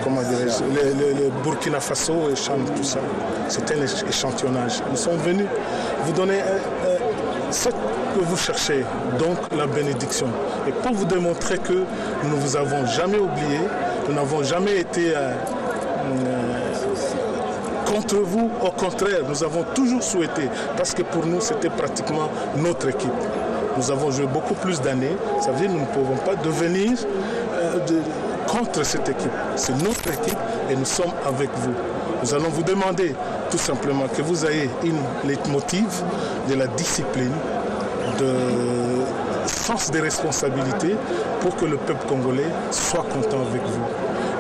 Comment dirais-je, le Burkina Faso chante tout ça. C'était un échantillonnage. Nous sommes venus vous donner ce que vous cherchez, donc la bénédiction. Et pour vous démontrer que nous ne vous avons jamais oublié, nous n'avons jamais été contre vous, au contraire, nous avons toujours souhaité, parce que pour nous c'était pratiquement notre équipe. Nous avons joué beaucoup plus d'années, ça veut dire que nous ne pouvons pas devenir contre cette équipe. C'est notre équipe et nous sommes avec vous. Nous allons vous demander tout simplement que vous ayez une leitmotiv de la discipline, de sens des responsabilités pour que le peuple congolais soit content avec vous.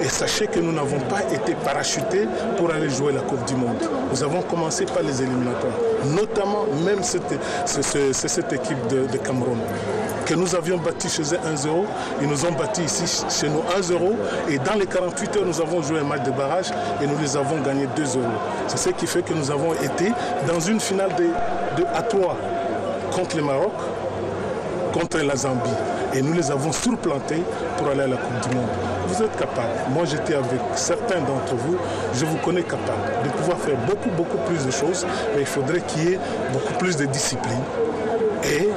Et sachez que nous n'avons pas été parachutés pour aller jouer la Coupe du Monde. Nous avons commencé par les éliminatoires, notamment même cette équipe de Cameroun, que nous avions battu chez eux 1-0. Ils nous ont battu ici chez nous 1-0. Et dans les 48 heures, nous avons joué un match de barrage et nous les avons gagnés 2-0. C'est ce qui fait que nous avons été dans une finale à 3 contre le Maroc, contre la Zambie. Et nous les avons surplantés pour aller à la Coupe du Monde. Vous êtes capables. Moi, j'étais avec certains d'entre vous. Je vous connais capable de pouvoir faire beaucoup plus de choses. Mais il faudrait qu'il y ait beaucoup plus de discipline et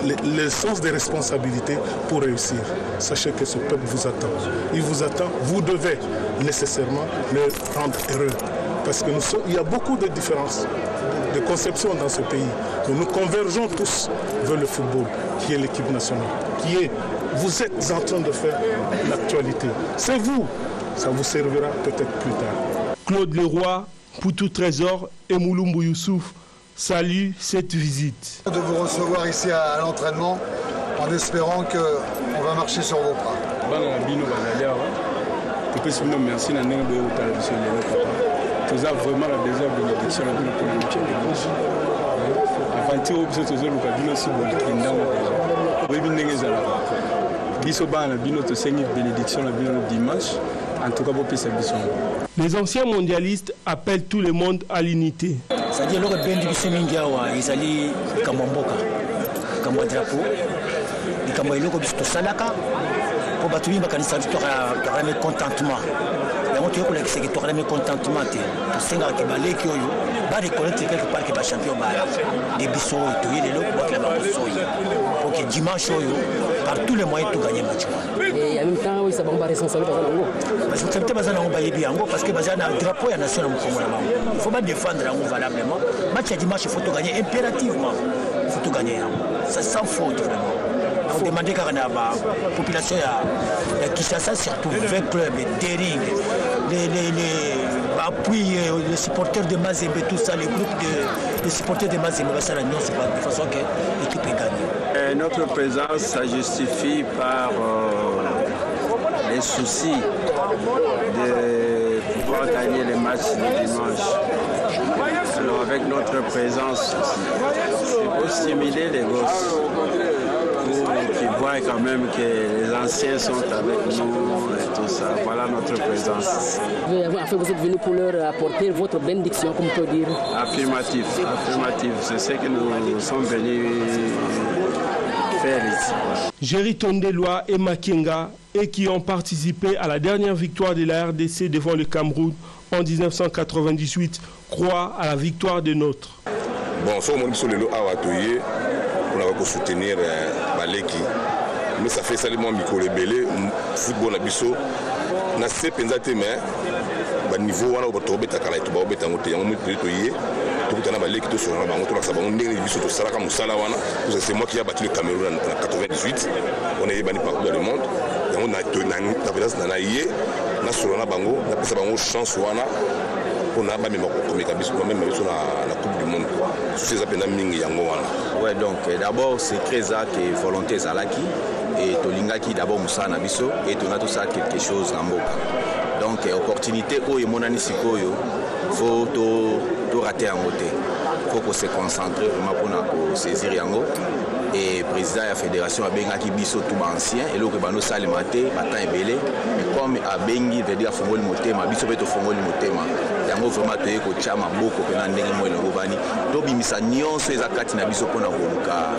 le sens des responsabilités pour réussir. Sachez que ce peuple vous attend. Il vous attend. Vous devez nécessairement le rendre heureux. Parce qu'il y a beaucoup de différences de conception dans ce pays. Nous convergeons tous vers le football, qui est l'équipe nationale, vous êtes en train de faire l'actualité. C'est vous, ça vous servira peut-être plus tard. Claude Leroy, Poutou Trésor et Moulumbu Youssouf saluent cette visite. De vous recevoir ici à l'entraînement en espérant qu'on va marcher sur vos pas. Merci vous avez vraiment la deuxième bénédiction de les anciens mondialistes appellent tout le monde à l'unité. C'est-à-dire que bénédiction mingiawa ezali kamamboka kamwa drapeau kamwa iloko biso salaka pour batuli bakanisa to ka mécontentement. yango toyo kola kiseke to ka mécontentement te to senga ke baleki oyo ba reconnaître quelque part que ba champion ba de biso to yele lo ba la bosoyi pour que dimanche oyo par tous les moyens to gagner match. Et en même temps oui ça ba responsabilité bazango. Responsabilité bazango ba yebi yango parce que bazana drapeau ya nation na Congo na bango. Il faut pas défendre yango valablement. Match ya dimanche il faut to gagner impérativement. Il faut to gagner yango. Ça sans faute vraiment. On demandait qu'à la population de Kinshasa, surtout 20 clubs, Dering, les supporters de Mazembe, tout ça, les groupes de supporters de Mazembe, ça la nuance de façon que l'équipe est gagnée. Notre présence, ça justifie par les soucis de pouvoir gagner les matchs le dimanche. Alors avec notre présence, c'est pour stimuler les gosses. Qui voient quand même que les anciens sont avec nous et tout ça. Voilà notre présence. En fait, vous êtes venu pour leur apporter votre bénédiction, comme on peut dire. Affirmatif, affirmatif. C'est ce que nous sommes venus faire ici. Jerry Tondeloa et Makenga, et qui ont participé à la dernière victoire de la RDC devant le Cameroun en 1998, croient à la victoire des nôtres. Bon, sur mon solo à Watoye, on va soutenir Baleki. Mais ça fait seulement micro-rebelle, football à Bisso. Na se pensate mais ba niveau wana ba tobe takala to ba obeta ngote yango mutu to yé to kutana Baleki to sona ba ngoto la sabon ndenge Bisso to salaka musala wana. C'est moi qui a battu le Cameroun en 98. On est bani partout dans le monde. Yango na place na yé na sona bango na pesa bango chance wana. On a même la Coupe du Monde. Ouais, donc d'abord c'est très ça que volonté Zalaki et Tolinga qui d'abord Moussa Nabiso et on a tout ça quelque chose en boca. Donc opportunité où mon anisikoyo faut tout rater en côté. Faut qu'on se concentre vraiment pour saisir yango. Et président de la fédération a benga qui biso tout ancien et là que bano salimate batan ebele mais comme a bengi veut dire fongoli motema biso beto fongoli motema yango vraiment toye ko chama boko pena ndenge mo elongo bani to bimisa nyonso eza kati na biso pona koluka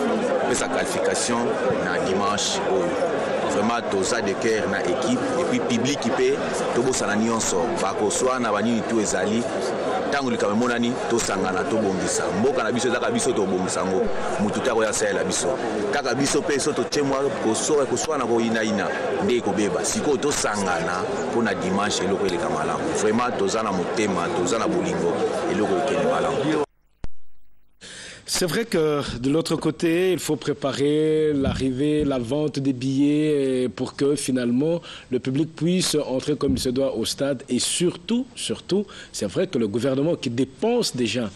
pesa qualification na dimanche oyo. vraiment toza de cœur na équipe et puis public qui peut tobosana nyonso bakoswa na banini tu ezali tango likambo monani tosangana tobongisa mboka na biso ezaka biso tobongisa ngo mutu tako ya sala biso kaka biso pe so tochemwa koswa na koyinaina nde kobeba siko tosangana pona dimanche eloko eleka malamu vraiment toza na motema toza na bolingo eloko ekende malamu. C'est vrai que de l'autre côté, il faut préparer l'arrivée, la vente des billets pour que finalement le public puisse entrer comme il se doit au stade. Et surtout, c'est vrai que le gouvernement qui dépense déjà,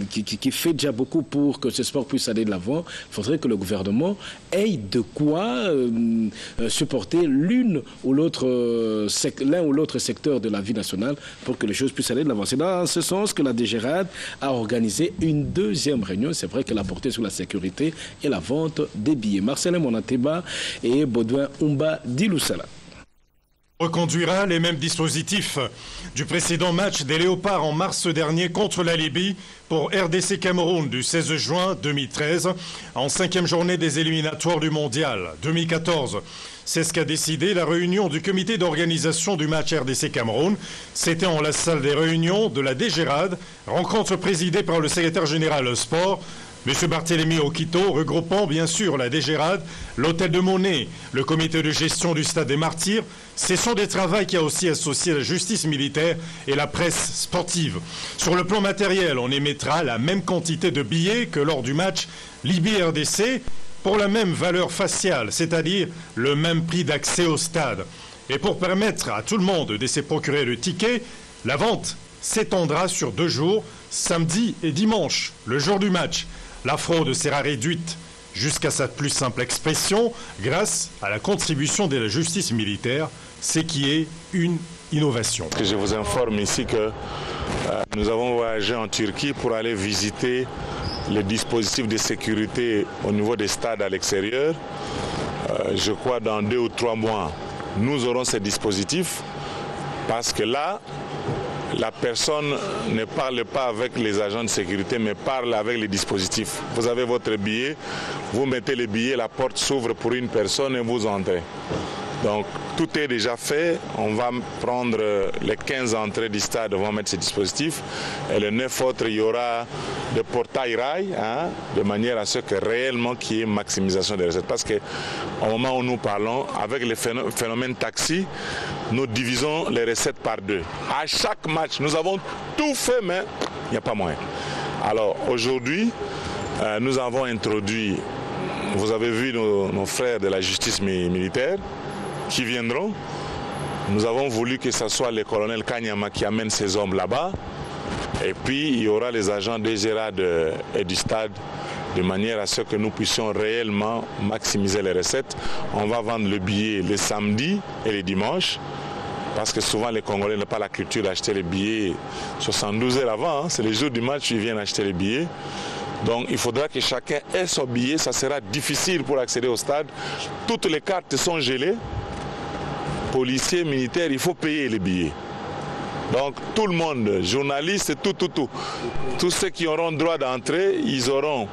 qui fait déjà beaucoup pour que ce sport puisse aller de l'avant, il faudrait que le gouvernement ait de quoi supporter l'un ou l'autre secteur de la vie nationale pour que les choses puissent aller de l'avant. C'est dans ce sens que la DGRAD a organisé une deuxième réunion. C'est vrai qu'elle a porté sur la sécurité et la vente des billets. Marcelin Monateba et Baudouin Umba Diloussala reconduira les mêmes dispositifs du précédent match des Léopards en mars dernier contre la Libye pour RDC Cameroun du 16 juin 2013 en 5e journée des éliminatoires du Mondial 2014. C'est ce qu'a décidé la réunion du comité d'organisation du match RDC Cameroun. C'était en la salle des réunions de la DGRAD, rencontre présidée par le secrétaire général sport, M. Barthélémy Okito, regroupant bien sûr la DGRAD, l'hôtel de Monet, le comité de gestion du Stade des Martyrs, session des travaux qui a aussi associé la justice militaire et la presse sportive. Sur le plan matériel, on émettra la même quantité de billets que lors du match Libye-RDC pour la même valeur faciale, c'est-à-dire le même prix d'accès au stade. Et pour permettre à tout le monde de se procurer le ticket, la vente s'étendra sur 2 jours, samedi et dimanche, le jour du match. La fraude sera réduite jusqu'à sa plus simple expression grâce à la contribution de la justice militaire, ce qui est une innovation. Je vous informe ici que nous avons voyagé en Turquie pour aller visiter les dispositifs de sécurité au niveau des stades à l'extérieur. Je crois dans 2 ou 3 mois, nous aurons ces dispositifs parce que là, la personne ne parle pas avec les agents de sécurité, mais parle avec les dispositifs. Vous avez votre billet, vous mettez le billet, la porte s'ouvre pour une personne et vous entrez. Donc tout est déjà fait. On va prendre les 15 entrées du stade, on va mettre ces dispositifs. Et les 9 autres, il y aura des portails rails, de manière à ce que réellement qu'il y ait maximisation des recettes. Parce qu'au moment où nous parlons, avec le phénomène taxi, nous divisons les recettes par 2. À chaque match, nous avons tout fait, mais il n'y a pas moyen. Alors aujourd'hui, nous avons introduit, vous avez vu nos frères de la justice militaire, qui viendront. Nous avons voulu que ce soit le colonel Kanyama qui amène ses hommes là-bas. Et puis, il y aura les agents des GRAD et du stade, de manière à ce que nous puissions réellement maximiser les recettes. On va vendre le billet les samedis et les dimanches, parce que souvent les Congolais n'ont pas la culture d'acheter les billets 72 heures avant. C'est le jour du match qu'ils viennent acheter les billets. Donc il faudra que chacun ait son billet. Ça sera difficile pour accéder au stade. Toutes les cartes sont gelées. Policiers, militaires, il faut payer les billets. Donc tout le monde, journalistes, tous ceux qui auront droit d'entrer, ils auront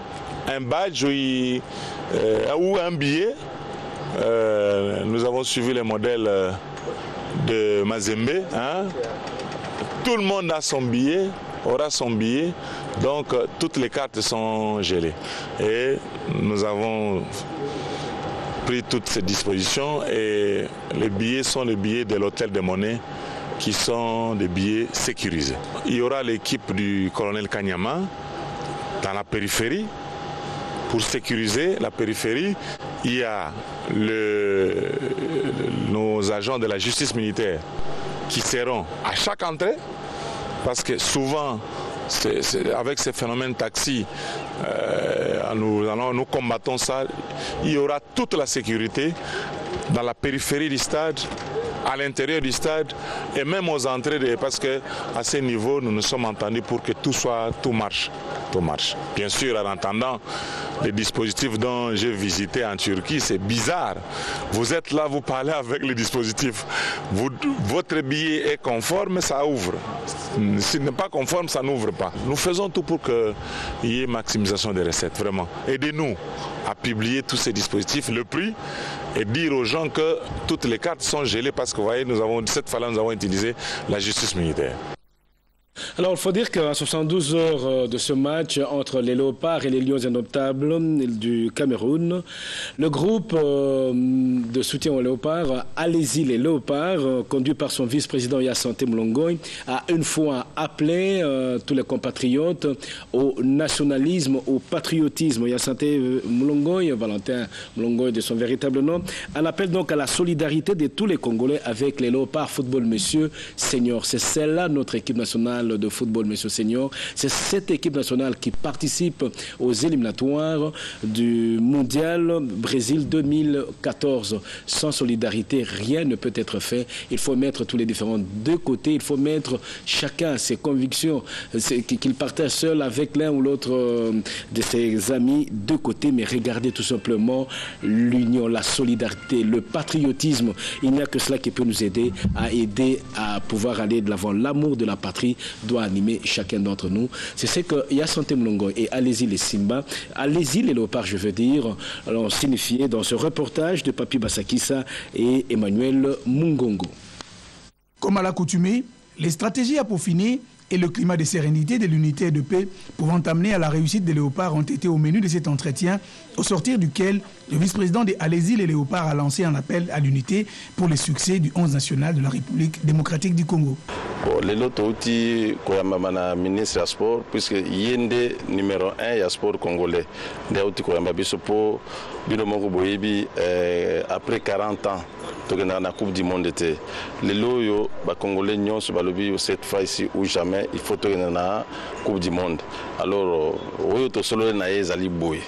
un badge ou un billet. Nous avons suivi les modèles de Mazembe. Tout le monde a son billet, aura son billet. Donc toutes les cartes sont gelées. Et nous avons pris toutes ces dispositions et les billets sont les billets de l'hôtel de Monet qui sont des billets sécurisés. Il y aura l'équipe du colonel Kanyama dans la périphérie. Pour sécuriser la périphérie, il y a nos agents de la justice militaire qui seront à chaque entrée parce que souvent, avec ces phénomènes taxi, nous combattons ça. Il y aura toute la sécurité dans la périphérie du stade, à l'intérieur du stade et même aux entrées, parce qu'à ce niveau, nous nous sommes entendus pour que tout marche. Bien sûr, en entendant les dispositifs dont j'ai visité en Turquie, c'est bizarre. Vous êtes là, vous parlez avec les dispositifs. Votre billet est conforme, ça ouvre. S'il n'est pas conforme, ça n'ouvre pas. Nous faisons tout pour qu'il y ait maximisation des recettes, vraiment. Aidez-nous à publier tous ces dispositifs, le prix et dire aux gens que toutes les cartes sont gelées parce que vous voyez, cette fois-là, nous avons utilisé la justice militaire. Alors, il faut dire qu'à 72 heures de ce match entre les Léopards et les Lions Indomptables du Cameroun, le groupe de soutien aux Léopards, Allez-y les Léopards, conduit par son vice-président Yasanté Mlongoy, a une fois appelé tous les compatriotes au nationalisme, au patriotisme. Yasanté Mlongoy, Valentin Mlongoy de son véritable nom, en appelle donc à la solidarité de tous les Congolais avec les Léopards Football Monsieur Senior. C'est celle-là notre équipe nationale de football Monsieur Senior. C'est cette équipe nationale qui participe aux éliminatoires du Mondial Brésil 2014. Sans solidarité, rien ne peut être fait. Il faut mettre tous les différents de côté. Il faut mettre chacun ses convictions, qu'il partage seul avec l'un ou l'autre de ses amis de côté, mais regardez tout simplement l'union, la solidarité, le patriotisme. Il n'y a que cela qui peut nous aider à pouvoir aller de l'avant. L'amour de la patrie doit animer chacun d'entre nous. C'est ce que Yasanté Mlongoy et Allez-y les Simba, Allez-y les Léopards, je veux dire, l'ont signifié dans ce reportage de Papi Basakissa et Emmanuel Mungongo. Comme à l'accoutumée, les stratégies à peaufiner et le climat de sérénité, de l'unité et de paix pouvant amener à la réussite des Léopards ont été au menu de cet entretien, au sortir duquel le vice-président de Allez-y les Léopards a lancé un appel à l'unité pour le succès du 11 national de la République démocratique du Congo. Les lots outil koyamba ministre du sport puisque yende numéro 1 ya sport congolais de outil koyamba biso po bino moko boyebi après 40 ans tokenda na coupe du monde té les lots yo ba congolais nyonso balobi cette fois ici ou jamais il faut tokenda na coupe du monde alors oyo to solo na ezali boy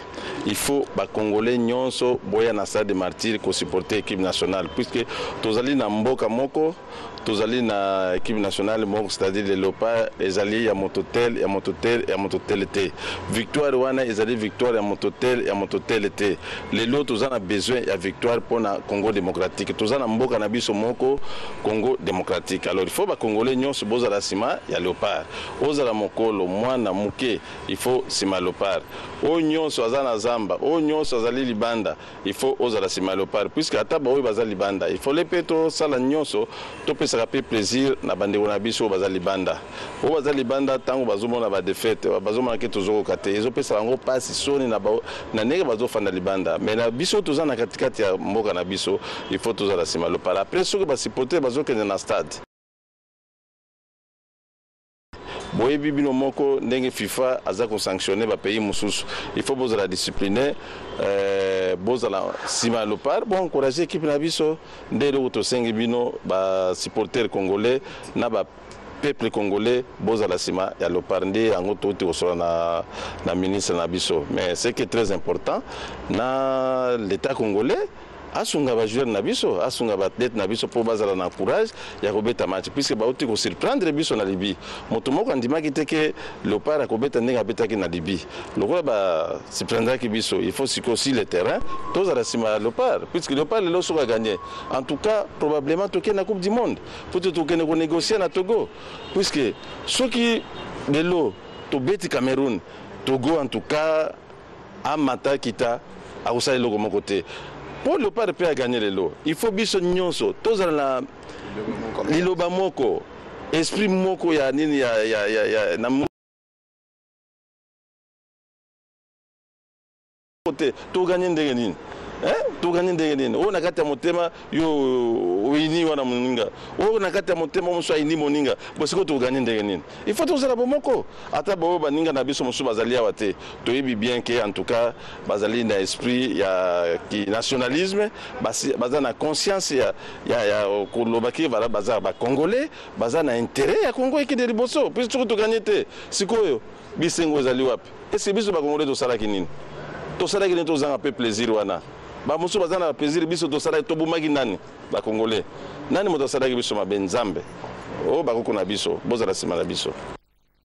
il faut ba congolais nyonso boya na stade de martyr ko supporter équipe nationale puisque tozali na mboka moko tozali na équipe nationale moko c'est-à-dire les Léopards ezali ya mototel ya mototel ya mototel té victoire wana ezali victoire ya mototel té les lots tozana besoin ya victoire pour na Congo démocratique tozana mboka na biso moko Congo démocratique alors il faut ba congolais nyonso bozala sima ya Léopard ozala mokolo mwana muke il faut sima Léopard o nyonso azana zamba o nyonso azali libanda il faut ozala sima Léopard puisque ataba oyo bazali libanda il faut les peto sala nyonso to ça fait plaisir na bande na biso bazali banda o bazali banda tango bazomona ba défaite bazomona ke tozoko kate ezo pesa ngo passe soni na nenge bazofanda libanda mais na biso tozana katikati ya mboka na biso il faut tozala sima Léopard après ce que ba supporter bazokende na stade boyebi bino moko ndenge FIFA aza ko sanctionner ba pays mususu il faut bozala discipliner bozala sima Léopard bon encourager équipe na biso ndelo to sengi bino ba supporter congolais na ba peuple congolais bozala sima ya Léopard nde ango toti osola na ministre na biso mais ce qui est très important na l'état congolais asunga ba joueur na biso asunga ba athlète na biso po bazala na courage ya kobeta match puisque ba oti ko surprendre biso na Libye moto moko andimaki teke Léopard akobeta ndenge abetaki na Libye lokola ba surprendre ki biso il faut aussi le terrain tozala sima Léopard puisque Léopard le loso a gagné en tout cas probablement toke na coupe du monde faut toke na négocier na Togo puisque ceux qui de l'eau to beti Cameroun Togo en tout cas amata kita a usai logo mon côté. Pour le pas de paix à gagner les lots, il faut biso nyonso, tous la liloba moko, esprit moko ya nini ya na côté, tout gagner ndenge nini. Tout gagner ndenge nini. O nakata motema yo ini wana muninga. O nakata motema muso ini moninga. Bosiko tout gagner ndenge nini. Il faut tous la bomoko. Ata bo baninga na biso muso bazali awate. To yebi bien que en tout cas bazali na esprit ya ki nationalisme, baza na conscience ya kolobaki bala baza ba congolais, baza na intérêt ya Congo eki de liboso. Puis tout gagner te. Sikoyo bisengo zali wapi. Est-ce biso ba congolais to sala kinini? To sala kinini to zanga pe plaisir wana. Ba musu bazana plaisir biso to sala to bumaki nani ba congolais nani moto sala biso mabenzambe o ba kokona biso bozala sima na biso.